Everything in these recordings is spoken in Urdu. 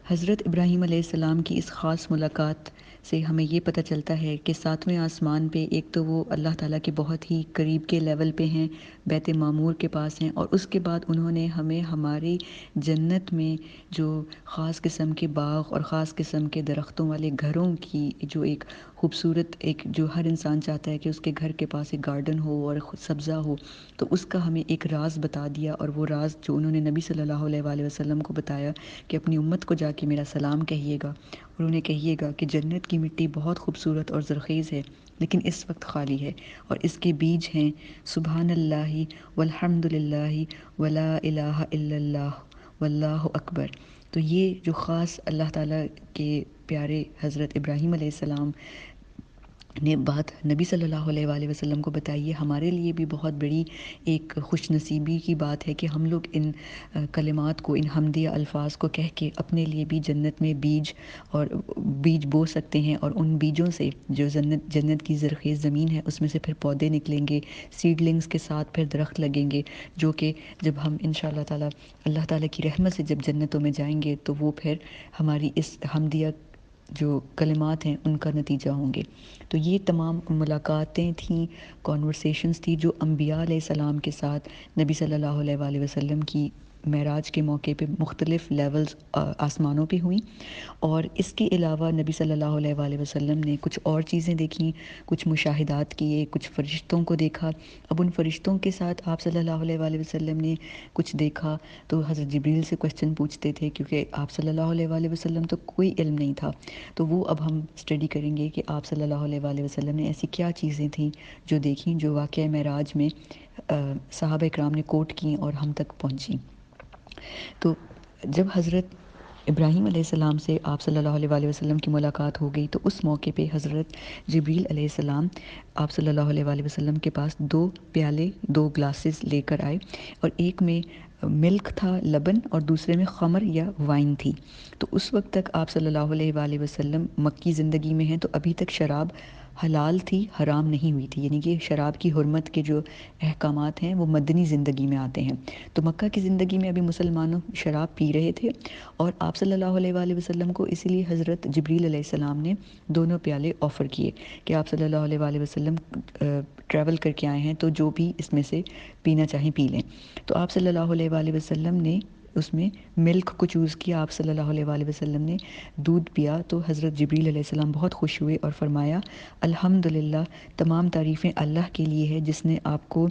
حضرت ابراہیم علیہ السلام کی اس خاص ملاقات سے ہمیں یہ پتہ چلتا ہے کہ ساتویں آسمان پہ ایک تو وہ اللہ تعالیٰ کے بہت ہی قریب کے لیول پہ ہیں، بیت معمور کے پاس ہیں، اور اس کے بعد انہوں نے ہمیں ہماری جنت میں جو خاص قسم کے باغ اور خاص قسم کے درختوں والے گھروں کی جو ایک خوبصورت، ایک جو ہر انسان چاہتا ہے کہ اس کے گھر کے پاس ایک گارڈن ہو اور سبزہ ہو، تو اس کا ہمیں ایک راز بتا دیا، اور وہ راز جو انہوں نے نبی صلی اللہ علیہ وآلہ وسلم کو بتایا کہ اپنی امت کو جا کے میرا سلام کہیے گا، اور انہیں کہیے گا کہ جنت کی مٹی بہت خوبصورت اور زرخیز ہے، لیکن اس وقت خالی ہے، اور اس کے بیج ہیں سبحان اللہ والحمد للہ ولا الہ الا اللہ واللہ اکبر۔ تو یہ جو خاص اللہ تعالیٰ کے پیارے حضرت ابراہیم علیہ السلام نے بات نبی صلی اللہ علیہ وآلہ وسلم کو بتائی ہے، ہمارے لیے بھی بہت بڑی ایک خوش نصیبی کی بات ہے کہ ہم لوگ ان کلمات کو، ان حمدیہ الفاظ کو کہہ کے اپنے لیے بھی جنت میں بیج بو سکتے ہیں، اور ان بیجوں سے جو جنت کی زرخیز زمین ہے اس میں سے پھر پودے نکلیں گے، سیڈلنگز کے ساتھ پھر درخت لگیں گے، جو کہ جب ہم انشاءاللہ تعالیٰ اللہ تعالیٰ کی رحمت سے جب جنتوں میں جائیں گے تو وہ پھر ہماری اس حمدیہ جو کلمات ہیں ان کا نتیجہ ہوں گے۔ تو یہ تمام ملاقاتیں تھیں، کانورسیشنز تھی جو انبیاء علیہ السلام کے ساتھ نبی صلی اللہ علیہ وآلہ وسلم کی معراج کے موقع پہ مختلف لیولز آسمانوں پہ ہوئیں، اور اس کے علاوہ نبی صلی اللہ علیہ وآلہ وسلم نے کچھ اور چیزیں دیکھیں، کچھ مشاہدات کیے، کچھ فرشتوں کو دیکھا۔ اب ان فرشتوں کے ساتھ آپ صلی اللہ علیہ وآلہ وسلم نے کچھ دیکھا تو حضرت جبریل سے کویسچن پوچھتے تھے، کیونکہ آپ صلی اللہ علیہ وآلہ وسلم تو کوئی علم نہیں تھا، تو وہ اب ہم اسٹڈی کریں گے کہ آپ صلی اللہ علیہ وآلہ وسلم نے ایسی کیا چیزیں تھیں جو دیکھیں، جو واقعہ معراج میں صحابہ اکرام نے کوٹ کیں اور ہم تک پہنچیں۔ تو جب حضرت ابراہیم علیہ السلام سے آپ صلی اللہ علیہ وآلہ وسلم کی ملاقات ہو گئی تو اس موقع پہ حضرت جبریل علیہ السلام آپ صلی اللہ علیہ وآلہ وسلم کے پاس 2 پیالے، 2 گلاسز لے کر آئے، اور ایک میں ملک تھا، لبن، اور دوسرے میں خمر یا وائن تھی۔ تو اس وقت تک آپ صلی اللہ علیہ وآلہ وسلم مکی زندگی میں ہیں، تو ابھی تک شراب حلال تھی، حرام نہیں ہوئی تھی، یعنی کہ شراب کی حرمت کے جو احکامات ہیں وہ مدنی زندگی میں آتے ہیں۔ تو مکہ کی زندگی میں ابھی مسلمانوں شراب پی رہے تھے، اور آپ صلی اللہ علیہ وآلہ وسلم کو اسی لیے حضرت جبریل علیہ السلام نے دونوں پیالے آفر کیے کہ آپ صلی اللہ علیہ وآلہ وسلم ٹریول کر کے آئے ہیں تو جو بھی اس میں سے پینا چاہیں پی لیں۔ تو آپ صلی اللہ علیہ وآلہ وسلم نے اس میں ملک کو چوز کیا، آپ صلی اللہ علیہ وآلہ وسلم نے دودھ پیا، تو حضرت جبریل علیہ السلام بہت خوش ہوئے اور فرمایا الحمدللہ، تمام تعریفیں اللہ کے لیے ہے جس نے آپ کو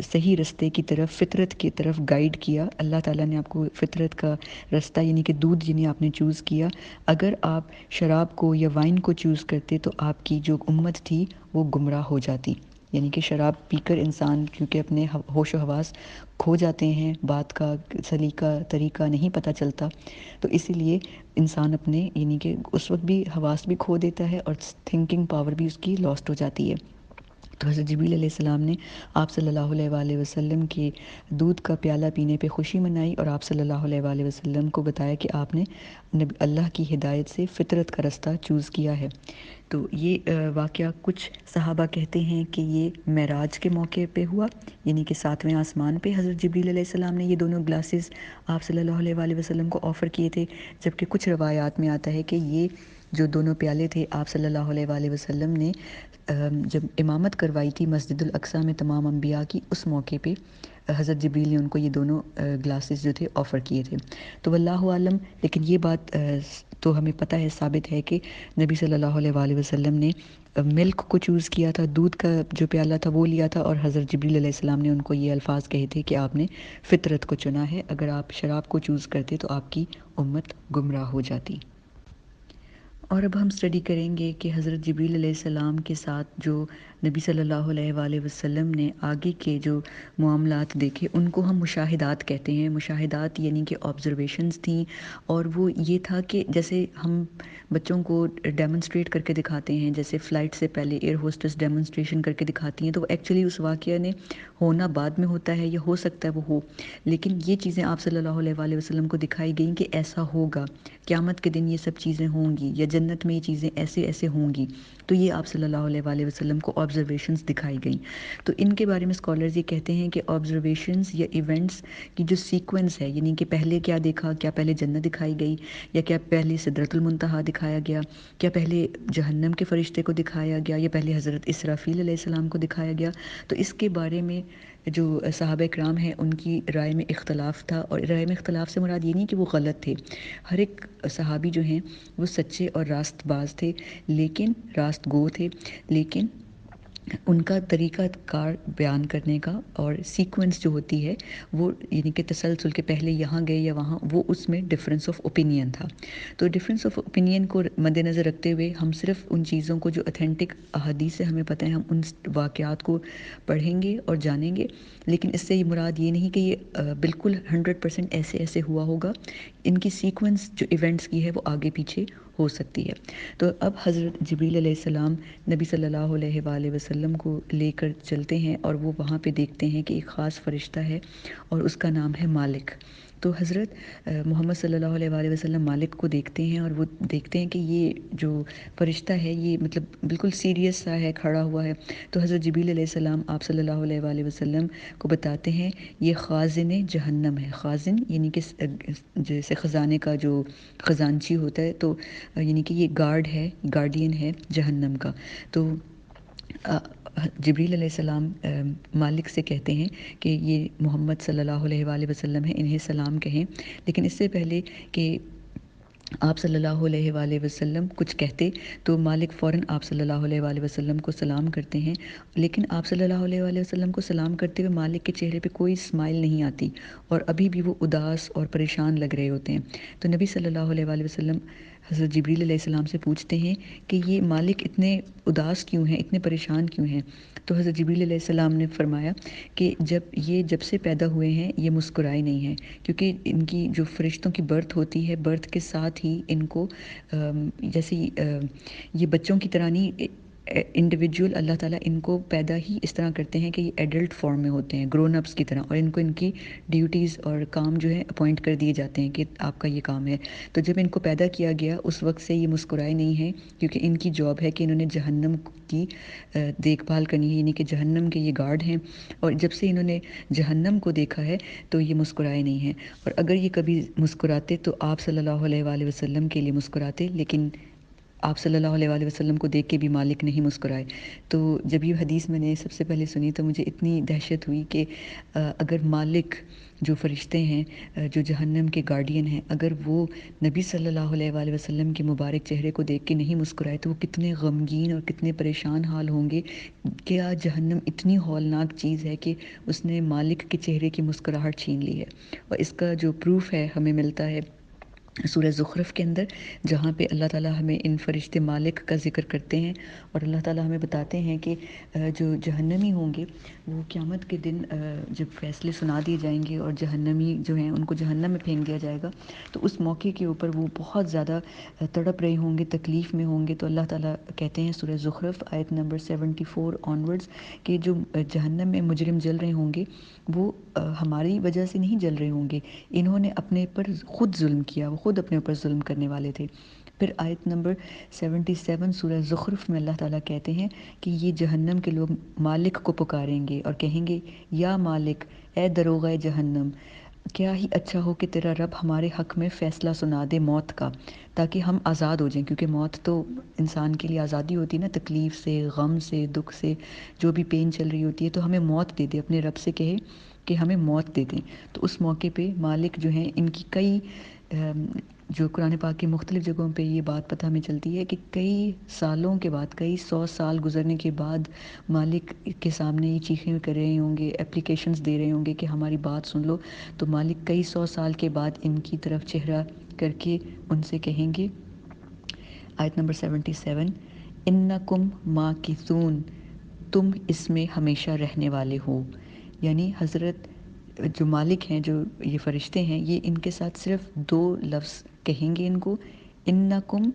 صحیح رستے کی طرف، فطرت کی طرف گائیڈ کیا۔ اللہ تعالیٰ نے آپ کو فطرت کا رستہ یعنی کہ دودھ جنہیں آپ نے چوز کیا۔ اگر آپ شراب کو یا وائن کو چوز کرتے تو آپ کی جو امت تھی وہ گمراہ ہو جاتی، یعنی کہ شراب پی کر انسان کیونکہ اپنے ہوش و حواس کھو جاتے ہیں، بات کا سلیقہ طریقہ نہیں پتہ چلتا، تو اسی لیے انسان اپنے یعنی کہ اس وقت بھی حواس بھی کھو دیتا ہے اور تھنکنگ پاور بھی اس کی لاسٹ ہو جاتی ہے۔ تو حضرت جبریل علیہ السلام نے آپ صلی اللہ علیہ وآلہ وسلم کے دودھ کا پیالہ پینے پہ خوشی منائی، اور آپ صلی اللہ علیہ وآلہ وسلم کو بتایا کہ آپ نے اللہ کی ہدایت سے فطرت کا رستہ چوز کیا ہے۔ تو یہ واقعہ کچھ صحابہ کہتے ہیں کہ یہ معراج کے موقع پہ ہوا، یعنی کہ 7ویں آسمان پہ حضرت جبریل علیہ السلام نے یہ دونوں گلاسز آپ صلی اللہ علیہ وآلہ وسلم کو آفر کیے تھے، جبکہ کچھ روایات میں آتا ہے کہ یہ جو دونوں پیالے تھے آپ صلی اللہ علیہ وآلہ وسلم نے جب امامت کروائی تھی مسجد الاقصیٰ میں تمام انبیاء کی، اس موقع پہ حضرت جبریل نے ان کو یہ دونوں گلاسز جو تھے آفر کیے تھے۔ تو واللہ عالم، لیکن یہ بات تو ہمیں پتہ ہے، ثابت ہے کہ نبی صلی اللہ علیہ وآلہ وسلم نے ملک کو چوز کیا تھا، دودھ کا جو پیالہ تھا وہ لیا تھا، اور حضرت جبریل علیہ السلام نے ان کو یہ الفاظ کہے تھے کہ آپ نے فطرت کو چنا ہے، اگر آپ شراب کو چوز کرتے تو آپ کی امت گمراہ ہو جاتی۔ اور اب ہم اسٹڈی کریں گے کہ حضرت جبریل علیہ السلام کے ساتھ جو نبی صلی اللہ علیہ وآلہ وسلم نے آگے کے جو معاملات دیکھے ان کو ہم مشاہدات کہتے ہیں۔ مشاہدات یعنی کہ آبزرویشنز تھیں، اور وہ یہ تھا کہ جیسے ہم بچوں کو ڈیمونسٹریٹ کر کے دکھاتے ہیں، جیسے فلائٹ سے پہلے ایئر ہوسٹس ڈیمونسٹریشن کر کے دکھاتی ہیں، تو ایکچولی اس واقعہ نے ہونا بعد میں ہوتا ہے یا ہو سکتا ہے وہ ہو، لیکن یہ چیزیں آپ صلی اللہ علیہ وآلہ وسلم کو دکھائی گئیں کہ ایسا ہوگا، قیامت کے دن یہ سب چیزیں ہوں گی، یا جنت میں یہ چیزیں ایسے ایسے ہوں گی۔ تو یہ آپ صلی اللہ علیہ وآلہ وسلم کو آبزرویشنز دکھائی گئیں. تو ان کے بارے میں اسکالرز یہ کہتے ہیں کہ آبزرویشنز یا ایونٹس کی جو سیکوینس ہے، یعنی کہ پہلے کیا دیکھا، کیا پہلے جنت دکھائی گئی، یا کیا پہلے سدرۃ المنتہا دکھایا گیا، کیا پہلے جہنم کے فرشتے کو دکھایا گیا، یا پہلے حضرت اسرافیل علیہ السلام کو دکھایا گیا. تو اس کے بارے میں جو صحابہ کرام ہیں ان کی رائے میں اختلاف تھا. اور رائے میں اختلاف سے مراد یہ نہیں کہ وہ غلط تھے، ہر ایک صحابی جو ہیں وہ سچے اور راست باز تھے، لیکن راست گو تھے، لیکن ان کا طریقہ کار بیان کرنے کا اور سیکوینس جو ہوتی ہے وہ، یعنی کہ تسلسل کے پہلے یہاں گئے یا وہاں، وہ اس میں ڈفرینس آف اوپینین تھا. تو ڈفرینس آف اوپینین کو مد نظر رکھتے ہوئے ہم صرف ان چیزوں کو جو اتھینٹک احادیث سے ہمیں پتہ ہے ہم ان واقعات کو پڑھیں گے اور جانیں گے، لیکن اس سے یہ مراد یہ نہیں کہ یہ بالکل 100% ایسے ایسے ہوا ہوگا. ان کی سیکوینس جو ایونٹس کی ہے وہ آگے پیچھے ہو سکتی ہے. تو اب حضرت جبریل علیہ السلام نبی صلی اللہ علیہ وآلہ وسلم کو لے کر چلتے ہیں اور وہ وہاں پہ دیکھتے ہیں کہ ایک خاص فرشتہ ہے اور اس کا نام ہے مالک. تو حضرت محمد صلی اللہ علیہ وآلہ وسلم مالک کو دیکھتے ہیں اور وہ دیکھتے ہیں کہ یہ جو فرشتہ ہے یہ مطلب بالکل سیریس سا ہے، کھڑا ہوا ہے. تو حضرت جبریل علیہ السلام آپ صلی اللہ علیہ وآلہ وسلم کو بتاتے ہیں یہ خازن جہنم ہے. خازن یعنی کہ جیسے خزانے کا جو خزانچی ہوتا ہے، تو یعنی کہ یہ گارڈ ہے، گارڈین ہے جہنم کا. تو جبریل علیہ السلام مالک سے کہتے ہیں کہ یہ محمد صلی اللہ علیہ وآلہ وسلم ہے، انہیں سلام کہیں. لیکن اس سے پہلے کہ آپ صلی اللہ علیہ وآلہ وسلم کچھ کہتے تو مالک فوراً آپ صلی اللہ علیہ وآلہ وسلم کو سلام کرتے ہیں. لیکن آپ صلی اللہ علیہ وآلہ وسلم کو سلام کرتے ہوئے مالک کے چہرے پہ کوئی اسمائل نہیں آتی اور ابھی بھی وہ اداس اور پریشان لگ رہے ہوتے ہیں. تو نبی صلی اللہ علیہ وآلہ وسلم حضرت جبریل علیہ السلام سے پوچھتے ہیں کہ یہ مالک اتنے اداس کیوں ہیں، اتنے پریشان کیوں ہیں. تو حضرت جبریل علیہ السلام نے فرمایا کہ جب سے پیدا ہوئے ہیں یہ مسکرائے نہیں ہیں، کیونکہ ان کی جو فرشتوں کی برتھ ہوتی ہے، برتھ کے ساتھ ہی ان کو جیسے یہ بچوں کی طرح نہیں، انڈیویجول اللہ تعالیٰ ان کو پیدا ہی اس طرح کرتے ہیں کہ یہ ایڈلٹ فارم میں ہوتے ہیں، گرون اپس کی طرح، اور ان کو ان کی ڈیوٹیز اور کام جو ہے اپوائنٹ کر دیے جاتے ہیں کہ آپ کا یہ کام ہے. تو جب ان کو پیدا کیا گیا اس وقت سے یہ مسکرائے نہیں ہیں، کیونکہ ان کی جاب ہے کہ انہوں نے جہنم کی دیکھ بھال کرنی ہے، یعنی کہ جہنم کے یہ گارڈ ہیں. اور جب سے انہوں نے جہنم کو دیکھا ہے تو یہ مسکرائے نہیں ہیں. اور اگر یہ کبھی مسکراتے تو آپ صلی اللہ علیہ وآلہ وسلم کے لیے مسکراتے، لیکن آپ صلی اللہ علیہ وآلہ وسلم کو دیکھ کے بھی مالک نہیں مسکرائے. تو جب یہ حدیث میں نے سب سے پہلے سنی تو مجھے اتنی دہشت ہوئی کہ اگر مالک جو فرشتے ہیں، جو جہنم کے گارڈین ہیں، اگر وہ نبی صلی اللہ علیہ وآلہ وسلم کے مبارک چہرے کو دیکھ کے نہیں مسکرائے تو وہ کتنے غمگین اور کتنے پریشان حال ہوں گے. کیا جہنم اتنی ہولناک چیز ہے کہ اس نے مالک کے چہرے کی مسکراہٹ چھین لی ہے. اور اس کا جو پروف ہے ہمیں ملتا ہے سورہ زخرف کے اندر، جہاں پہ اللہ تعالیٰ ہمیں ان فرشتے مالک کا ذکر کرتے ہیں اور اللہ تعالیٰ ہمیں بتاتے ہیں کہ جو جہنمی ہوں گے وہ قیامت کے دن جب فیصلے سنا دیے جائیں گے اور جہنمی جو ہیں ان کو جہنم میں پھینک دیا جائے گا، تو اس موقع کے اوپر وہ بہت زیادہ تڑپ رہے ہوں گے، تکلیف میں ہوں گے. تو اللہ تعالیٰ کہتے ہیں سورہ زخرف آیت نمبر 74 آنورڈز کہ جو جہنم میں مجرم جل رہے ہوں گے وہ ہماری وجہ سے نہیں جل رہے ہوں گے، انہوں نے اپنے پر خود ظلم کیا، وہ خود اپنے اوپر ظلم کرنے والے تھے. پھر آیت نمبر 77 سورہ زخرف میں اللہ تعالیٰ کہتے ہیں کہ یہ جہنم کے لوگ مالک کو پکاریں گے اور کہیں گے یا مالک، اے دروغہ جہنم، کیا ہی اچھا ہو کہ تیرا رب ہمارے حق میں فیصلہ سنا دے موت کا، تاکہ ہم آزاد ہو جائیں. کیونکہ موت تو انسان کے لیے آزادی ہوتی ہے نا، تکلیف سے، غم سے، دکھ سے، جو بھی پین چل رہی ہوتی ہے، تو ہمیں موت دے دے، اپنے رب سے کہے کہ ہمیں موت دے دیں. تو اس موقع پہ مالک جو ہیں ان کی کئی جو قرآن پاک کی مختلف جگہوں پہ یہ بات پتہ ہمیں چلتی ہے کہ کئی سالوں کے بعد، کئی 100 سال گزرنے کے بعد مالک کے سامنے یہ چیخیں کر رہے ہوں گے، اپلیکیشنز دے رہے ہوں گے کہ ہماری بات سن لو. تو مالک کئی 100 سال کے بعد ان کی طرف چہرہ کر کے ان سے کہیں گے، آیت نمبر 77، انکم ماکثون، تم اس میں ہمیشہ رہنے والے ہو. یعنی حضرت جو مالک ہیں، جو یہ فرشتے ہیں، یہ ان کے ساتھ صرف 2 لفظ کہیں گے ان کو، انکم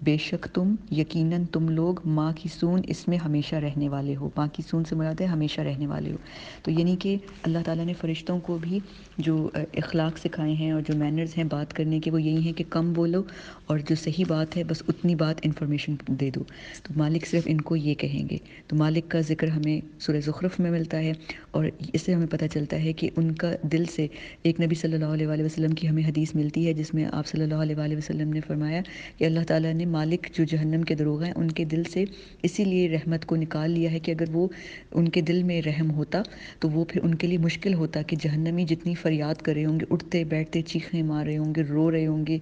بے شک تم یقیناً تم لوگ ماکثون اس میں ہمیشہ رہنے والے ہو. ماکثون سے مراد ہے ہمیشہ رہنے والے ہو. تو یعنی کہ اللہ تعالیٰ نے فرشتوں کو بھی جو اخلاق سکھائے ہیں اور جو مینرز ہیں بات کرنے کے، وہ یہی ہیں کہ کم بولو اور جو صحیح بات ہے بس اتنی بات انفارمیشن دے دو. تو مالک صرف ان کو یہ کہیں گے. تو مالک کا ذکر ہمیں سورہ زخرف میں ملتا ہے، اور اس سے ہمیں پتہ چلتا ہے کہ ان کا دل سے ایک نبی صلی اللہ علیہ وآلہ وسلم کی ہمیں حدیث ملتی ہے جس میں آپ صلی اللہ علیہ وآلہ وسلم نے فرمایا کہ اللہ تعالیٰ نے مالک جو جہنم کے دروغ ہیں ان کے دل سے اسی لیے رحمت کو نکال لیا ہے کہ اگر وہ ان کے دل میں رحم ہوتا تو وہ پھر ان کے لیے مشکل ہوتا کہ جہنمی جتنی فریاد کر رہے ہوں گے، اٹھتے بیٹھتے چیخیں مار رہے ہوں گے، رو رہے ہوں گے،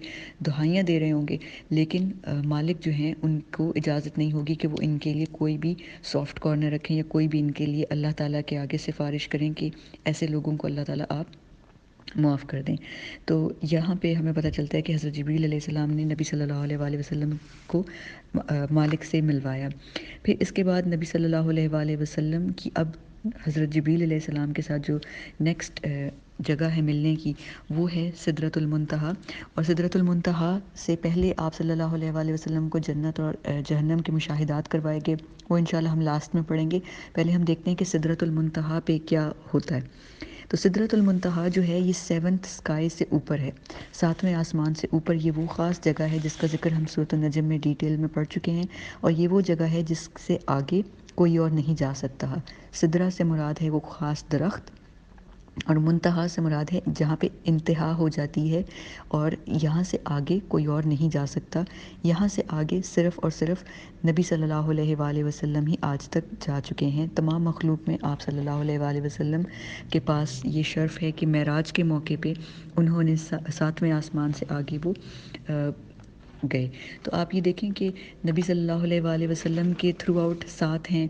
دہائیاں دے رہے ہوں گے، لیکن مالک جو ہیں ان کو اجازت نہیں ہوگی کہ وہ ان کے لیے کوئی بھی سافٹ کارنر رکھیں یا کوئی بھی ان کے لیے اللہ تعالیٰ کے آگے سفارش کریں کہ ایسے لوگوں کو اللہ تعالیٰ آپ معاف کر دیں. تو یہاں پہ ہمیں پتہ چلتا ہے کہ حضرت جبریل علیہ السلام نے نبی صلی اللہ علیہ وآلہ وسلم کو مالک سے ملوایا. پھر اس کے بعد نبی صلی اللہ علیہ وآلہ وسلم کی اب حضرت جبریل علیہ السلام کے ساتھ جو نیکسٹ جگہ ہے ملنے کی، وہ ہے سدرۃ المنتہا. اور سدرۃ المنتہا سے پہلے آپ صلی اللہ علیہ وآلہ وسلم کو جنت اور جہنم کے مشاہدات کروائے گئے، وہ انشاءاللہ ہم لاسٹ میں پڑھیں گے. پہلے ہم دیکھتے ہیں کہ سدرۃ المنتہا پہ کیا ہوتا ہے. تو سدرۃ المنتہا جو ہے یہ 7th اسکائی سے اوپر ہے، 7ویں آسمان سے اوپر. یہ وہ خاص جگہ ہے جس کا ذکر ہم سورۃ النجم میں ڈیٹیل میں پڑھ چکے ہیں، اور یہ وہ جگہ ہے جس سے آگے کوئی اور نہیں جا سکتا. سدرہ سے مراد ہے وہ خاص درخت، اور منتہا سے مراد ہے جہاں پہ انتہا ہو جاتی ہے اور یہاں سے آگے کوئی اور نہیں جا سکتا. یہاں سے آگے صرف اور صرف نبی صلی اللہ علیہ وآلہ وسلم ہی آج تک جا چکے ہیں. تمام مخلوق میں آپ صلی اللہ علیہ وآلہ وسلم کے پاس یہ شرف ہے کہ معراج کے موقع پہ انہوں نے 7ویں آسمان سے آگے وہ گئے. تو آپ یہ دیکھیں کہ نبی صلی اللہ علیہ وآلہ وسلم کے تھرو آؤٹ ساتھ ہیں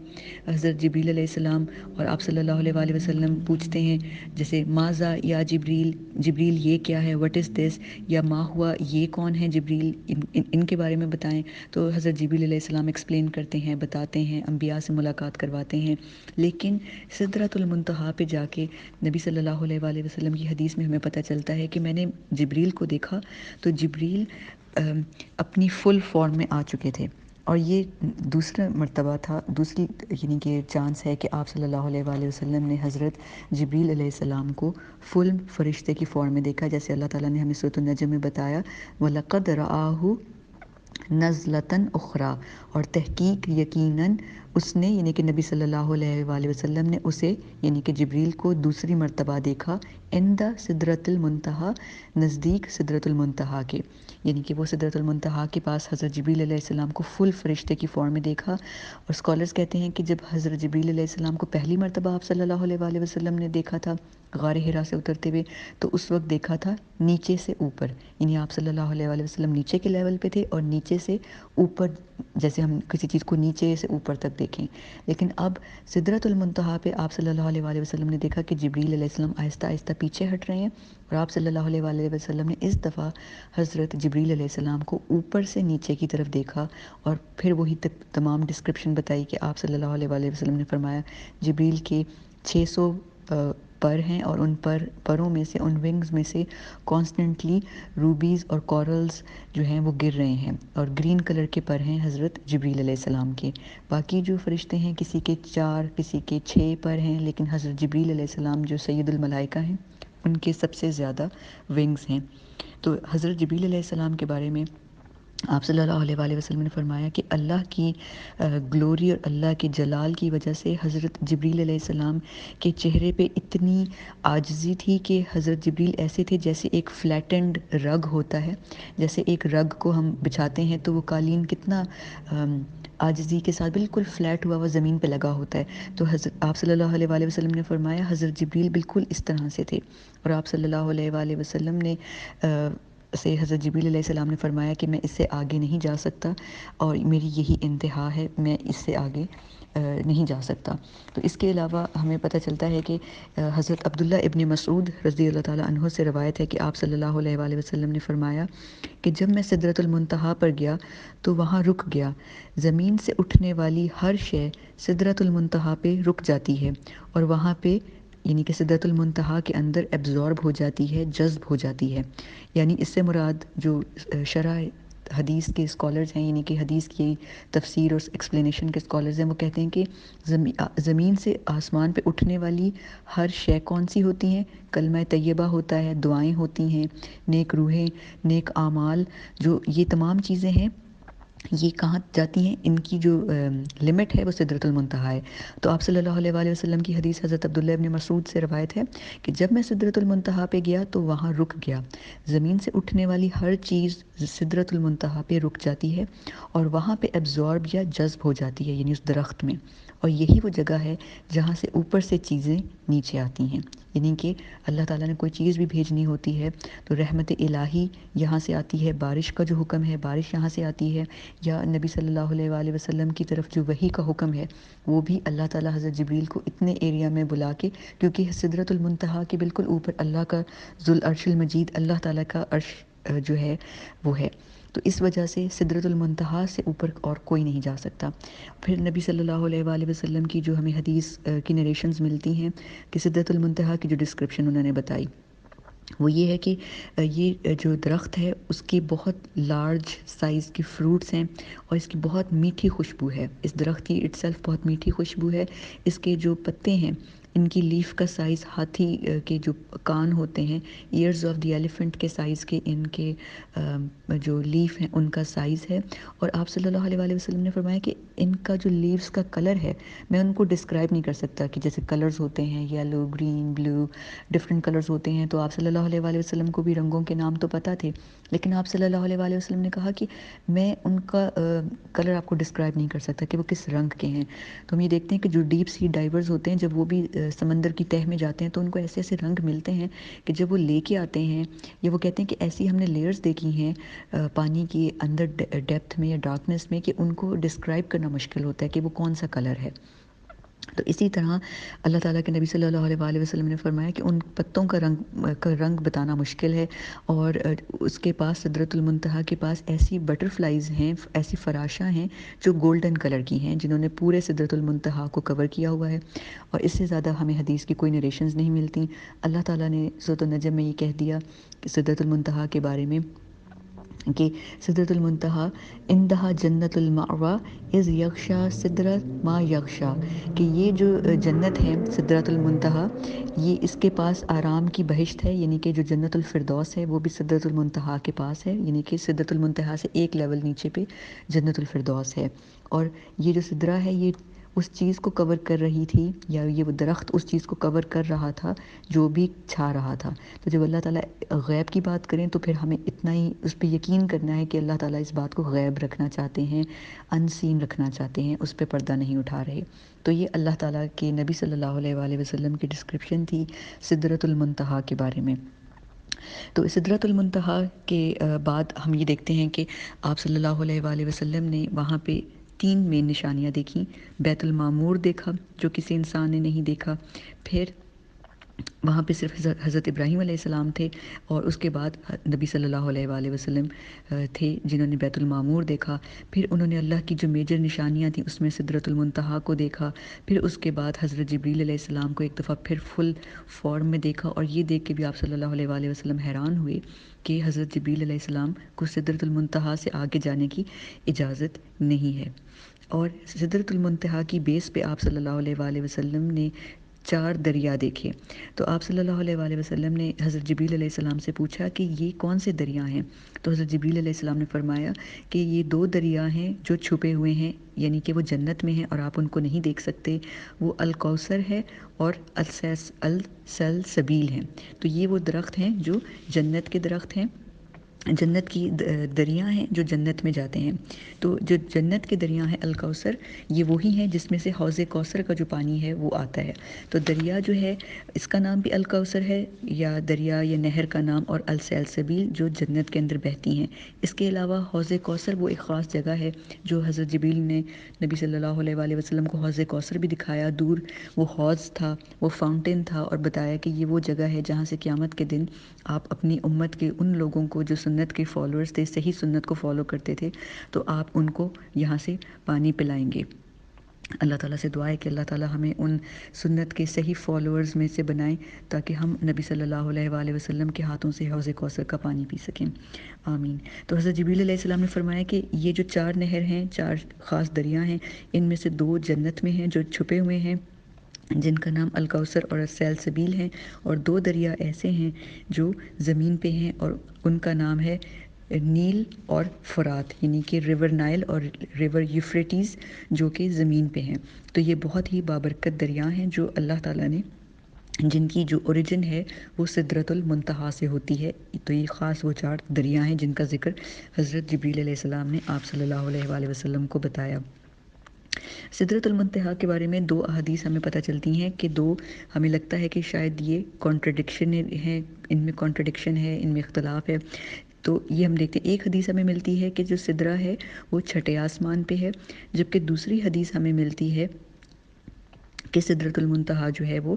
حضرت جبریل علیہ السلام، اور آپ صلی اللہ علیہ وآلہ وسلم پوچھتے ہیں جیسے ماذا یا جبریل، جبریل یہ کیا ہے، وٹ از دس، یا ما ہوا یہ کون ہے جبریل، ان کے بارے میں بتائیں. تو حضرت جبریل علیہ السلام ایکسپلین کرتے ہیں، بتاتے ہیں، انبیاء سے ملاقات کرواتے ہیں. لیکن سدرۃ المنتہا پہ جا کے نبی صلی اللہ علیہ وآلہ وسلم کی حدیث میں ہمیں پتہ چلتا ہے کہ میں نے جبریل کو دیکھا تو جبریل اپنی فل فارم میں آ چکے تھے. اور یہ دوسرا مرتبہ تھا، دوسری یعنی کہ چانس ہے کہ آپ صلی اللہ علیہ وآلہ وسلم نے حضرت جبریل علیہ السلام کو فل فرشتے کی فارم میں دیکھا، جیسے اللہ تعالیٰ نے ہمیں سورۃ النجم میں بتایا وَلَقَدْ رَآهُ نزلتاً اخرى، اور تحقیق یقیناً اس نے یعنی کہ نبی صلی اللہ علیہ وآلہ وسلم نے اسے یعنی کہ جبریل کو دوسری مرتبہ دیکھا عند سدرۃ المنتہا، نزدیک سدرۃ المنتہا کے. یعنی کہ وہ سدرۃ المنتہا کے پاس حضرت جبریل علیہ السلام کو فل فرشتے کی فارم میں دیکھا. اور اسکالرز کہتے ہیں کہ جب حضرت جبریل علیہ السلام کو پہلی مرتبہ آپ صلی اللہ علیہ وآلہ وسلم نے دیکھا تھا غار حرا سے اترتے ہوئے، تو اس وقت دیکھا تھا نیچے سے اوپر، یعنی آپ صلی اللہ علیہ وآلہ وسلم نیچے کے لیول پہ تھے اور نیچے سے اوپر، جیسے ہم کسی چیز کو نیچے سے اوپر تک دیکھیں. لیکن اب سدرۃ المنتہا پہ آپ صلی اللہ علیہ وآلہ وسلم نے دیکھا کہ جبریل علیہ السلام آہستہ آہستہ پیچھے ہٹ رہے ہیں، اور آپ صلی اللہ علیہ وآلہ وسلم نے اس دفعہ حضرت جبریل علیہ السلام کو اوپر سے نیچے کی طرف دیکھا، اور پھر وہی تمام ڈسکرپشن بتائی کہ آپ صلی اللہ علیہ وآلہ وسلم نے فرمایا جبریل کے 600 پر ہیں، اور ان پروں میں سے، ان ونگز میں سے کانسٹنٹلی روبیز اور کورلز جو ہیں وہ گر رہے ہیں، اور گرین کلر کے پر ہیں حضرت جبریل علیہ السلام کے. باقی جو فرشتے ہیں کسی کے 4 کسی کے 6 پر ہیں، لیکن حضرت جبریل علیہ السلام جو سید الملائکہ ہیں ان کے سب سے زیادہ ونگز ہیں. تو حضرت جبریل علیہ السلام کے بارے میں آپ صلی اللہ علیہ وآلہ وسلم نے فرمایا کہ اللہ کی گلوری اور اللہ کے جلال کی وجہ سے حضرت جبریل علیہ السلام کے چہرے پہ اتنی عاجزی تھی کہ حضرت جبریل ایسے تھے جیسے ایک فلیٹنڈ رگ ہوتا ہے، جیسے ایک رگ کو ہم بچھاتے ہیں تو وہ قالین کتنا عاجزی کے ساتھ بالکل فلیٹ ہوا وہ زمین پہ لگا ہوتا ہے. تو حضرت آپ صلی اللہ علیہ وآلہ وسلم نے فرمایا حضرت جبریل بالکل اس طرح سے تھے. اور آپ صلی اللہ علیہ وآلہ وسلم نے سے حضرت جبریل علیہ السلام نے فرمایا کہ میں اس سے آگے نہیں جا سکتا، اور میری یہی انتہا ہے، میں اس سے آگے نہیں جا سکتا. تو اس کے علاوہ ہمیں پتہ چلتا ہے کہ حضرت عبداللہ ابن مسعود رضی اللہ تعالیٰ عنہ سے روایت ہے کہ آپ صلی اللہ علیہ وآلہ وسلم نے فرمایا کہ جب میں سدرۃ المنتہا پر گیا تو وہاں رک گیا. زمین سے اٹھنے والی ہر شے سدرۃ المنتہا پہ رک جاتی ہے، اور وہاں پہ یعنی کہ سدرۃ المنتہا کے اندر ایبزارب ہو جاتی ہے، جذب ہو جاتی ہے. یعنی اس سے مراد جو شرح حدیث کے اسکالرز ہیں، یعنی کہ حدیث کی تفسیر اور ایکسپلینیشن کے اسکالرز ہیں، وہ کہتے ہیں کہ زمین سے آسمان پہ اٹھنے والی ہر شے کون سی ہوتی ہیں؟ کلمہ طیبہ ہوتا ہے، دعائیں ہوتی ہیں، نیک روحیں، نیک اعمال، جو یہ تمام چیزیں ہیں یہ کہاں جاتی ہیں؟ ان کی جو لمٹ ہے وہ سدرۃ المنتہا ہے۔ تو آپ صلی اللہ علیہ وآلہ وسلم کی حدیث حضرت عبداللہ ابن مسعود سے روایت ہے کہ جب میں سدرۃ المنتہا پہ گیا تو وہاں رک گیا، زمین سے اٹھنے والی ہر چیز سدرۃ المنتہا پہ رک جاتی ہے اور وہاں پہ ایبزارب یا جذب ہو جاتی ہے، یعنی اس درخت میں، اور یہی وہ جگہ ہے جہاں سے اوپر سے چیزیں نیچے آتی ہیں، یعنی کہ اللہ تعالیٰ نے کوئی چیز بھی بھیجنی ہوتی ہے تو رحمت الہی یہاں سے آتی ہے، بارش کا جو حکم ہے بارش یہاں سے آتی ہے، یا نبی صلی اللہ علیہ وآلہ وسلم کی طرف جو وحی کا حکم ہے وہ بھی اللہ تعالیٰ حضرت جبریل کو اتنے ایریا میں بلا کے، کیونکہ سدرۃ المنتہا کے بالکل اوپر اللہ کا ذو العرش المجید، اللہ تعالیٰ کا عرش جو ہے وہ ہے، تو اس وجہ سے سدرۃ المنتہا سے اوپر اور کوئی نہیں جا سکتا۔ پھر نبی صلی اللہ علیہ وآلہ وسلم کی جو ہمیں حدیث کی نریشنز ملتی ہیں کہ سدرۃ المنتہا کی جو ڈسکرپشن انہوں نے بتائی وہ یہ ہے کہ یہ جو درخت ہے اس کی بہت لارج سائز کی فروٹس ہیں اور اس کی بہت میٹھی خوشبو ہے، اس درخت کی اٹ سیلف بہت میٹھی خوشبو ہے، اس کے جو پتے ہیں ان کی لیف کا سائز ہاتھی کے جو کان ہوتے ہیں، ایئرز آف دی ایلیفنٹ کے سائز کے ان کے جو لیف ہیں ان کا سائز ہے، اور آپ صلی اللہ علیہ وآلہ وسلم نے فرمایا کہ ان کا جو لیوز کا کلر ہے میں ان کو ڈسکرائب نہیں کر سکتا، کہ جیسے کلرز ہوتے ہیں یلو، گرین، بلو، ڈفرینٹ کلرز ہوتے ہیں، تو آپ صلی اللہ علیہ وآلہ وسلم کو بھی رنگوں کے نام تو پتہ تھے، لیکن آپ صلی اللہ علیہ وآلہ وسلم نے کہا کہ میں ان کا کلر آپ کو ڈسکرائب نہیں کر سکتا کہ وہ کس رنگ کے ہیں۔ تو ہم یہ دیکھتے ہیں کہ جو ڈیپ سی ڈائیورز ہوتے ہیں جب وہ بھی سمندر کی تہہ میں جاتے ہیں تو ان کو ایسے ایسے رنگ ملتے ہیں کہ جب وہ لے کے آتے ہیں، یا وہ کہتے ہیں کہ ایسی ہم نے لیئرز دیکھی ہیں پانی کی اندر ڈیپتھ میں یا ڈارکنیس میں کہ ان کو ڈسکرائب کرنا مشکل ہوتا ہے کہ وہ کون سا کلر ہے۔ تو اسی طرح اللہ تعالیٰ کے نبی صلی اللہ علیہ وآلہ وسلم نے فرمایا کہ ان پتوں کا رنگ بتانا مشکل ہے، اور اس کے پاس سدرۃ المنتہا کے پاس ایسی بٹرفلائز ہیں، ایسی فراشاں ہیں جو گولڈن کلر کی ہیں، جنہوں نے پورے سدرۃ المنتہا کو کور کیا ہوا ہے، اور اس سے زیادہ ہمیں حدیث کی کوئی نریشنز نہیں ملتی۔ اللہ تعالیٰ نے سورۃ النجم میں یہ کہہ دیا کہ سدرۃ المنتہا کے بارے میں کہ سدرۃ المنتہا عندہا جنت المأویٰ اذ یغشا سدرۃ ما یغشا، کہ یہ جو جنت ہے سدرۃ المنتہا یہ اس کے پاس آرام کی بہشت ہے، یعنی کہ جو جنت الفردوس ہے وہ بھی سدرۃ المنتہا کے پاس ہے، یعنی کہ سدرۃ المنتہا سے ایک لیول نیچے پہ جنت الفردوس ہے، اور یہ جو سدرہ ہے یہ اس چیز کو کور کر رہی تھی، یا یہ وہ درخت اس چیز کو کور کر رہا تھا جو بھی چھا رہا تھا۔ تو جب اللہ تعالیٰ غیب کی بات کریں تو پھر ہمیں اتنا ہی اس پہ یقین کرنا ہے کہ اللہ تعالیٰ اس بات کو غیب رکھنا چاہتے ہیں، ان سین رکھنا چاہتے ہیں، اس پہ پردہ نہیں اٹھا رہے۔ تو یہ اللہ تعالیٰ کے نبی صلی اللہ علیہ وآلہ وسلم کی ڈسکرپشن تھی سدرۃ المنتہا کے بارے میں۔ تو سدرۃ المنتہا کے بعد ہم یہ دیکھتے ہیں کہ آپ صلی اللہ علیہ وآلہ وسلم نے وہاں پہ 3 مین نشانیاں دیکھیں۔ بیت المعمور دیکھا جو کسی انسان نے نہیں دیکھا، پھر وہاں پہ صرف حضرت ابراہیم علیہ السلام تھے، اور اس کے بعد نبی صلی اللہ علیہ وآلہ وسلم تھے جنہوں نے بیت المعمور دیکھا، پھر انہوں نے اللہ کی جو میجر نشانیاں تھیں اس میں سدرۃ المنتہا کو دیکھا، پھر اس کے بعد حضرت جبریل علیہ السلام کو ایک دفعہ پھر فل فارم میں دیکھا، اور یہ دیکھ کے بھی آپ صلی اللہ علیہ وآلہ وسلم حیران ہوئے کہ حضرت جبریل علیہ السلام کو سدرۃ المنتہا سے آگے جانے کی اجازت نہیں ہے۔ اور سدرۃ المنتہا کی بیس پہ آپ صلی اللہ علیہ وآلہ وسلم نے 4 دریا دیکھے، تو آپ صلی اللہ علیہ وآلہ وسلم نے حضرت جبریل علیہ السلام سے پوچھا کہ یہ کون سے دریا ہیں؟ تو حضرت جبریل علیہ السلام نے فرمایا کہ یہ 2 دریا ہیں جو چھپے ہوئے ہیں، یعنی کہ وہ جنت میں ہیں اور آپ ان کو نہیں دیکھ سکتے، وہ الکوثر ہے اور السلسبیل ہیں۔ تو یہ وہ درخت ہیں جو جنت کے درخت ہیں، جنت کی دریا ہیں جو جنت میں جاتے ہیں۔ تو جو جنت کے دریا ہیں الکوثر، یہ وہی ہیں جس میں سے حوض کوثر کا جو پانی ہے وہ آتا ہے۔ تو دریا جو ہے اس کا نام بھی الکوثر ہے، یا دریا یا نہر کا نام، اور السلسبیل جو جنت کے اندر بہتی ہیں۔ اس کے علاوہ حوض کوثر وہ ایک خاص جگہ ہے جو حضرت جبریل نے نبی صلی اللہ علیہ وآلہ وسلم کو حوض کوثر بھی دکھایا، دور وہ حوض تھا، وہ فاؤنٹین تھا، اور بتایا کہ یہ وہ جگہ ہے جہاں سے قیامت کے دن آپ اپنی امت کے ان لوگوں کو جو سنت کے فالوورز تھے، صحیح سنت کو فالو کرتے تھے، تو آپ ان کو یہاں سے پانی پلائیں گے۔ اللہ تعالیٰ سے دعا ہے کہ اللہ تعالیٰ ہمیں ان سنت کے صحیح فالوورز میں سے بنائیں تاکہ ہم نبی صلی اللہ علیہ وآلہ وسلم کے ہاتھوں سے حوض کوثر کا پانی پی سکیں، آمین۔ تو حضرت جبریل علیہ السلام نے فرمایا کہ یہ جو 4 نہر ہیں، 4 خاص دریا ہیں، ان میں سے 2 جنت میں ہیں جو چھپے ہوئے ہیں، جن کا نام الکوثر اور السلسبیل ہیں، اور 2 دریا ایسے ہیں جو زمین پہ ہیں اور ان کا نام ہے نیل اور فرات، یعنی کہ ریور نائل اور ریور یوفریٹیز جو کہ زمین پہ ہیں۔ تو یہ بہت ہی بابرکت دریا ہیں جو اللہ تعالیٰ نے، جن کی جو اوریجن ہے وہ سدرۃ المنتہا سے ہوتی ہے۔ تو یہ خاص وہ 4 دریا ہیں جن کا ذکر حضرت جبریل علیہ السلام نے آپ صلی اللہ علیہ وآلہ وسلم کو بتایا۔ سدرۃ المنتہا کے بارے میں 2 احادیث ہمیں پتہ چلتی ہیں کہ 2 ہمیں لگتا ہے کہ شاید یہ کانٹرڈکشن ہے، ان میں کانٹرڈکشن ہے، ان میں اختلاف ہے۔ تو یہ ہم دیکھتے ہیں، ایک حدیث ہمیں ملتی ہے کہ جو سدرہ ہے وہ 6 آسمان پہ ہے، جبکہ دوسری حدیث ہمیں ملتی ہے کہ سدرۃ المنتہا جو ہے وہ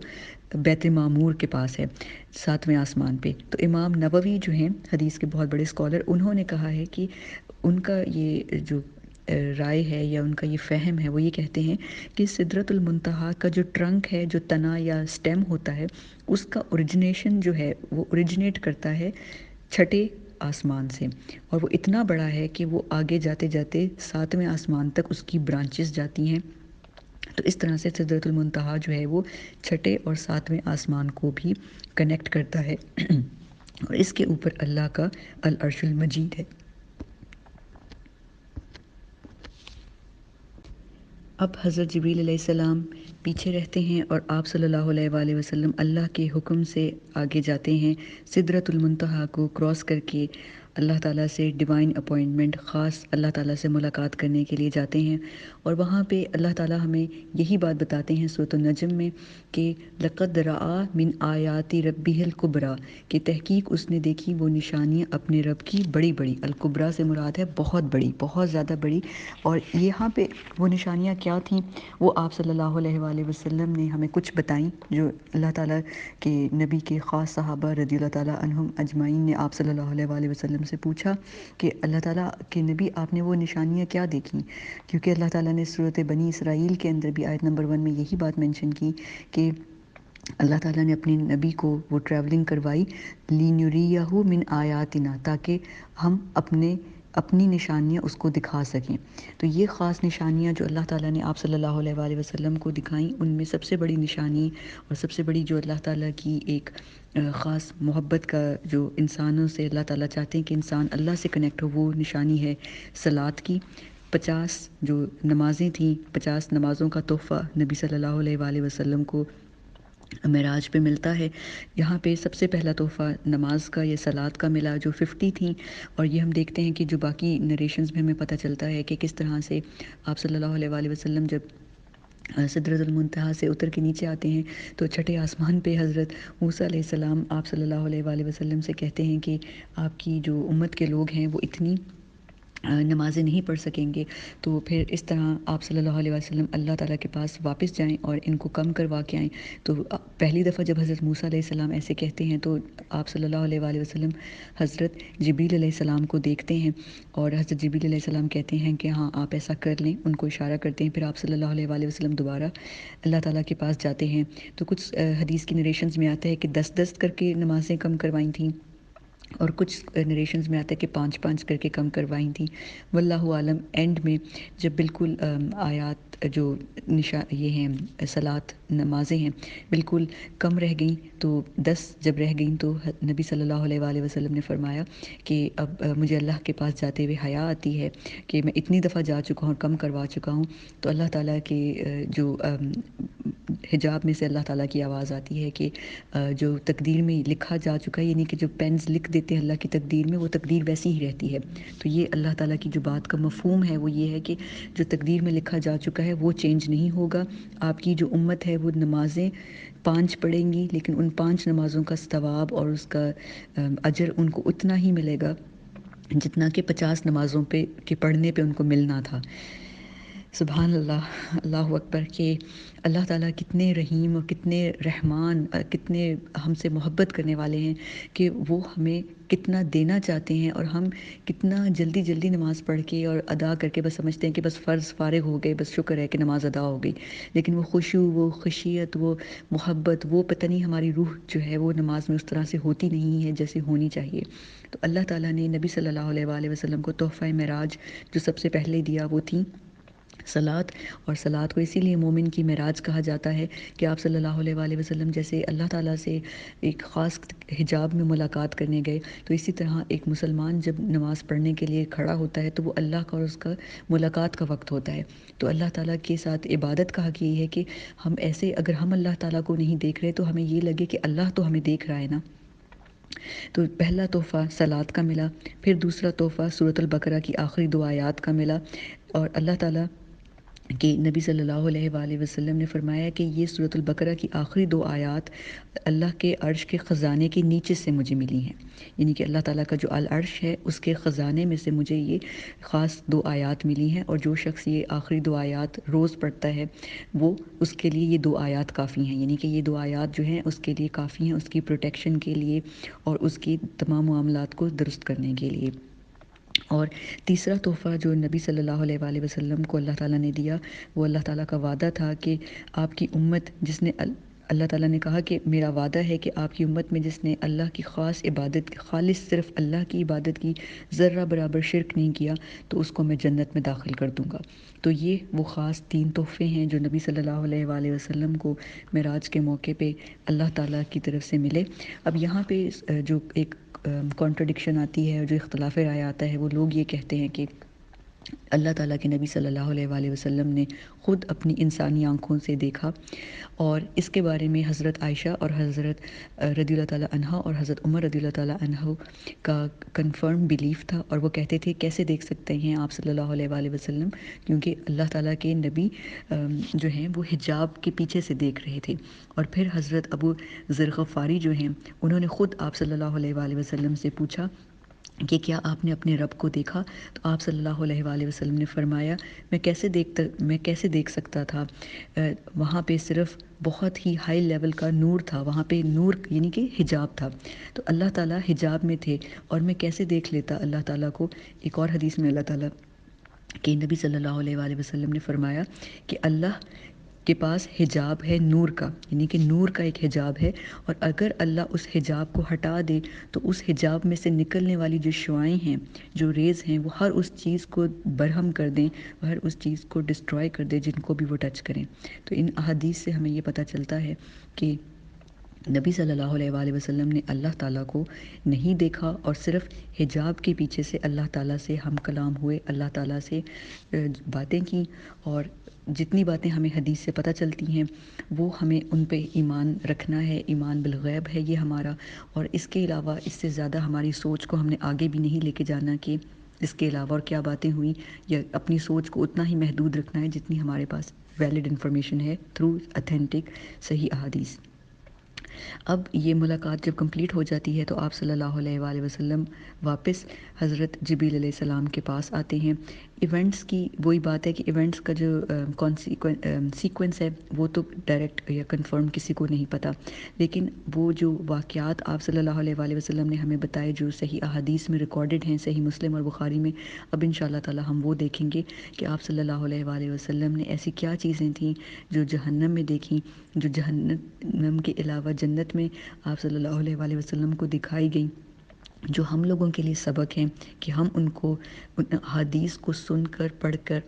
بیت معمور کے پاس ہے، 7ویں آسمان پہ۔ تو امام نووی جو ہیں حدیث کے بہت بڑے اسکالر، انہوں نے کہا ہے کہ ان کا یہ جو رائے ہے یا ان کا یہ فہم ہے، وہ یہ کہتے ہیں کہ سدرۃ المنتہا کا جو ٹرنک ہے، جو تنا یا سٹیم ہوتا ہے، اس کا اوریجنیشن جو ہے وہ اوریجنیٹ کرتا ہے 6 آسمان سے، اور وہ اتنا بڑا ہے کہ وہ آگے جاتے جاتے 7ویں آسمان تک اس کی برانچز جاتی ہیں۔ تو اس طرح سے سدرۃ المنتہا جو ہے وہ 6 اور 7ویں آسمان کو بھی کنیکٹ کرتا ہے اور اس کے اوپر اللہ کا العرش المجید ہے۔ اب حضرت جبریل علیہ السلام پیچھے رہتے ہیں اور آپ صلی اللہ علیہ وآلہ وسلم اللہ کے حکم سے آگے جاتے ہیں، سدرۃ المنتہا کو کراس کر کے اللہ تعالیٰ سے ڈیوائن اپوائنٹمنٹ، خاص اللہ تعالیٰ سے ملاقات کرنے کے لیے جاتے ہیں، اور وہاں پہ اللہ تعالیٰ ہمیں یہی بات بتاتے ہیں سورۃ النجم میں کہ لقد رأى من آیات ربہ الکبریٰ، کہ تحقیق اس نے دیکھی وہ نشانیاں اپنے رب کی بڑی بڑی، الکبریٰ سے مراد ہے بہت بڑی، بہت زیادہ بڑی۔ اور یہاں پہ وہ نشانیاں کیا تھیں، وہ آپ صلی اللہ علیہ وآلہ وسلم نے ہمیں کچھ بتائیں، جو اللہ تعالیٰ کے نبی کے خاص صحابہ رضی اللہ تعالیٰ عنہم اجمعین نے آپ صلی اللہ علیہ وآلہ وسلم سے پوچھا کہ اللہ تعالیٰ کے نبی آپ نے وہ نشانیاں کیا دیکھیں، کیونکہ اللہ تعالیٰ نے سورۃ بنی اسرائیل کے اندر بھی آیت نمبر 1 میں یہی بات مینشن کی کہ اللہ تعالیٰ نے اپنے نبی کو وہ ٹریولنگ کروائی، لِنُرِيَهُ مِنْ آیاتنا، تاکہ ہم اپنی نشانیاں اس کو دکھا سکیں۔ تو یہ خاص نشانیاں جو اللہ تعالیٰ نے آپ صلی اللہ علیہ وآلہ وسلم کو دکھائیں، ان میں سب سے بڑی نشانی اور سب سے بڑی جو اللہ تعالیٰ کی ایک خاص محبت کا جو انسانوں سے اللہ تعالیٰ چاہتے ہیں کہ انسان اللہ سے کنیکٹ ہو، وہ نشانی ہے صلاۃ کی۔ 50 جو نمازیں تھیں، 50 نمازوں کا تحفہ نبی صلی اللہ علیہ وآلہ وسلم کو معراج پہ ملتا ہے۔ یہاں پہ سب سے پہلا تحفہ نماز کا یا صلاۃ کا ملا جو 50 تھیں، اور یہ ہم دیکھتے ہیں کہ جو باقی نریشنز میں ہمیں پتہ چلتا ہے کہ کس طرح سے آپ صلی اللہ علیہ وآلہ وسلم جب سدرۃ المنتہا سے اتر کے نیچے آتے ہیں تو 6 آسمان پہ حضرت موسیٰ علیہ السلام آپ صلی اللہ علیہ وآلہ وسلم سے کہتے ہیں کہ آپ کی جو امت کے لوگ ہیں وہ اتنی نمازیں نہیں پڑھ سکیں گے، تو پھر اس طرح آپ صلی اللہ علیہ وسلم اللہ تعالیٰ کے پاس واپس جائیں اور ان کو کم کروا کے آئیں۔ تو پہلی دفعہ جب حضرت موسیٰ علیہ السلام ایسے کہتے ہیں تو آپ صلی اللہ علیہ وآلہ وسلم حضرت جبریل علیہ السلام کو دیکھتے ہیں، اور حضرت جبریل علیہ السلام کہتے ہیں کہ ہاں آپ ایسا کر لیں، ان کو اشارہ کرتے ہیں۔ پھر آپ صلی اللہ علیہ وآلہ وسلم دوبارہ اللہ تعالیٰ کے پاس جاتے ہیں، تو کچھ حدیث کی نریشنز میں آتا ہے کہ 10 کر کے نمازیں کم کروائیں تھیں، اور کچھ نریشنز میں آتا ہے کہ 5 کر کے کم کروائی تھیں۔ واللہ عالم، اینڈ میں جب بالکل آیات جو یہ ہیں صلاۃ نمازیں ہیں بالکل کم رہ گئیں، تو 10 جب رہ گئیں تو نبی صلی اللہ علیہ وآلہ وسلم نے فرمایا کہ اب مجھے اللہ کے پاس جاتے ہوئے حیا آتی ہے کہ میں اتنی دفعہ جا چکا ہوں اور کم کروا چکا ہوں۔ تو اللہ تعالیٰ کے جو حجاب میں سے اللہ تعالیٰ کی آواز آتی ہے کہ جو تقدیر میں لکھا جا چکا ہے، یعنی کہ جو پینز لکھ دیتے ہیں اللہ کی تقدیر میں، وہ تقدیر ویسی ہی رہتی ہے۔ تو یہ اللہ تعالیٰ کی جو بات کا مفہوم ہے وہ یہ ہے کہ جو تقدیر میں لکھا جا چکا ہے وہ چینج نہیں ہوگا۔ آپ کی جو امت ہے وہ نمازیں 5 پڑھیں گی، لیکن ان 5 نمازوں کا ثواب اور اس کا اجر ان کو اتنا ہی ملے گا جتنا کہ 50 نمازوں کے پڑھنے پہ ان کو ملنا تھا۔ سبحان اللہ، اللہ اکبر کہ اللہ تعالیٰ کتنے رحیم اور کتنے رحمان، کتنے ہم سے محبت کرنے والے ہیں کہ وہ ہمیں کتنا دینا چاہتے ہیں، اور ہم کتنا جلدی جلدی نماز پڑھ کے اور ادا کر کے بس سمجھتے ہیں کہ بس فرض فارغ ہو گئے، بس شکر ہے کہ نماز ادا ہو گئی، لیکن وہ خشوع، وہ خشیت، وہ محبت، وہ پتہ نہیں ہماری روح جو ہے وہ نماز میں اس طرح سے ہوتی نہیں ہے جیسے ہونی چاہیے۔ تو اللہ تعالیٰ نے نبی صلی اللہ علیہ وآلہ وسلم کو تحفہ معراج جو سب سے پہلے دیا وہ تھی صلاۃ، اور صلاۃ کو اسی لیے مومن کی معراج کہا جاتا ہے کہ آپ صلی اللہ علیہ وآلہ وسلم جیسے اللہ تعالیٰ سے ایک خاص حجاب میں ملاقات کرنے گئے، تو اسی طرح ایک مسلمان جب نماز پڑھنے کے لیے کھڑا ہوتا ہے تو وہ اللہ کا اور اس کا ملاقات کا وقت ہوتا ہے۔ تو اللہ تعالیٰ کے ساتھ عبادت کا حق یہ ہے کہ ہم ایسے اگر ہم اللہ تعالیٰ کو نہیں دیکھ رہے تو ہمیں یہ لگے کہ اللہ تو ہمیں دیکھ رہا ہے نا۔ تو پہلا تحفہ صلاۃ کا ملا، پھر دوسرا تحفہ سورۃ البقرہ کی آخری 2 آیات کا ملا، اور اللہ تعالیٰ کہ نبی صلی اللہ علیہ وآلہ وسلم نے فرمایا کہ یہ سورۃ البقرہ کی آخری 2 آیات اللہ کے عرش کے خزانے کے نیچے سے مجھے ملی ہیں، یعنی کہ اللہ تعالیٰ کا جو العرش ہے اس کے خزانے میں سے مجھے یہ خاص 2 آیات ملی ہیں، اور جو شخص یہ آخری 2 آیات روز پڑھتا ہے وہ اس کے لیے یہ 2 آیات کافی ہیں، یعنی کہ یہ 2 آیات جو ہیں اس کے لیے کافی ہیں، اس کی پروٹیکشن کے لیے اور اس کی تمام معاملات کو درست کرنے کے لیے۔ اور تیسرا تحفہ جو نبی صلی اللہ علیہ وآلہ وسلم کو اللہ تعالیٰ نے دیا، وہ اللہ تعالیٰ کا وعدہ تھا کہ آپ کی امت جس نے اللہ تعالیٰ نے کہا کہ میرا وعدہ ہے کہ آپ کی امت میں جس نے اللہ کی خاص عبادت، خالص صرف اللہ کی عبادت کی، ذرہ برابر شرک نہیں کیا، تو اس کو میں جنت میں داخل کر دوں گا۔ تو یہ وہ خاص 3 تحفے ہیں جو نبی صلی اللہ علیہ وآلہ وسلم کو معراج کے موقع پہ اللہ تعالیٰ کی طرف سے ملے۔ اب یہاں پہ جو ایک کانٹرڈکشن آتی ہے، جو اختلاف رائے آتا ہے، وہ لوگ یہ کہتے ہیں کہ اللہ تعالیٰ کے نبی صلی اللہ علیہ وآلہ وسلم نے خود اپنی انسانی آنکھوں سے دیکھا، اور اس کے بارے میں حضرت عائشہ اور حضرت رضی اللہ تعالیٰ عنہ اور حضرت عمر رضی اللہ تعالیٰ عنہ کا کنفرم بلیف تھا، اور وہ کہتے تھے کیسے دیکھ سکتے ہیں آپ صلی اللہ علیہ وآلہ وسلم، کیونکہ اللہ تعالیٰ کے نبی جو ہیں وہ حجاب کے پیچھے سے دیکھ رہے تھے۔ اور پھر حضرت ابو ذر غفاری جو ہیں انہوں نے خود آپ صلی اللہ علیہ وآلہ وسلم سے پوچھا کہ کیا آپ نے اپنے رب کو دیکھا؟ تو آپ صلی اللہ علیہ وآلہ وسلم نے فرمایا میں کیسے دیکھ سکتا تھا، وہاں پہ صرف بہت ہی ہائی لیول کا نور تھا، وہاں پہ نور یعنی کہ حجاب تھا، تو اللہ تعالیٰ حجاب میں تھے، اور میں کیسے دیکھ لیتا اللہ تعالیٰ کو۔ ایک اور حدیث میں اللہ تعالیٰ کہ نبی صلی اللہ علیہ وآلہ وسلم نے فرمایا کہ اللہ کے پاس حجاب ہے نور کا، یعنی کہ نور کا ایک حجاب ہے، اور اگر اللہ اس حجاب کو ہٹا دے تو اس حجاب میں سے نکلنے والی جو شعاعیں ہیں، جو ریز ہیں، وہ ہر اس چیز کو برہم کر دیں، ہر اس چیز کو ڈسٹروائے کر دیں جن کو بھی وہ ٹچ کریں۔ تو ان احادیث سے ہمیں یہ پتہ چلتا ہے کہ نبی صلی اللہ علیہ وآلہ وسلم نے اللہ تعالیٰ کو نہیں دیکھا، اور صرف حجاب کے پیچھے سے اللہ تعالیٰ سے ہم کلام ہوئے، اللہ تعالیٰ سے باتیں کی، اور جتنی باتیں ہمیں حدیث سے پتہ چلتی ہیں وہ ہمیں ان پہ ایمان رکھنا ہے، ایمان بالغیب ہے یہ ہمارا، اور اس کے علاوہ اس سے زیادہ ہماری سوچ کو ہم نے آگے بھی نہیں لے کے جانا کہ اس کے علاوہ اور کیا باتیں ہوئیں، یا اپنی سوچ کو اتنا ہی محدود رکھنا ہے جتنی ہمارے پاس ویلڈ انفارمیشن ہے تھرو اتھینٹک صحیح احادیث۔ اب یہ ملاقات جب کمپلیٹ ہو جاتی ہے تو آپ صلی اللہ علیہ وآلہ وسلم واپس حضرت جبریل علیہ السلام کے پاس آتے ہیں۔ ایونٹس کی وہی بات ہے کہ ایونٹس کا جو سیکوینس ہے وہ تو ڈائریکٹ یا کنفرم کسی کو نہیں پتہ، لیکن وہ جو واقعات آپ صلی اللہ علیہ وآلہ وسلم نے ہمیں بتائے جو صحیح احادیث میں ریکارڈڈ ہیں، صحیح مسلم اور بخاری میں، اب ان شاء اللہ تعالی ہم وہ دیکھیں گے کہ آپ صلی اللہ علیہ وآلہ وسلم نے ایسی کیا چیزیں تھیں جو جہنم میں دیکھیں، جو جہنم کے علاوہ جنت میں آپ صلی اللہ علیہ وآلہ وسلم کو دکھائی گئیں، جو ہم لوگوں کے لیے سبق ہیں کہ ہم ان کو ان حدیث کو سن کر، پڑھ کر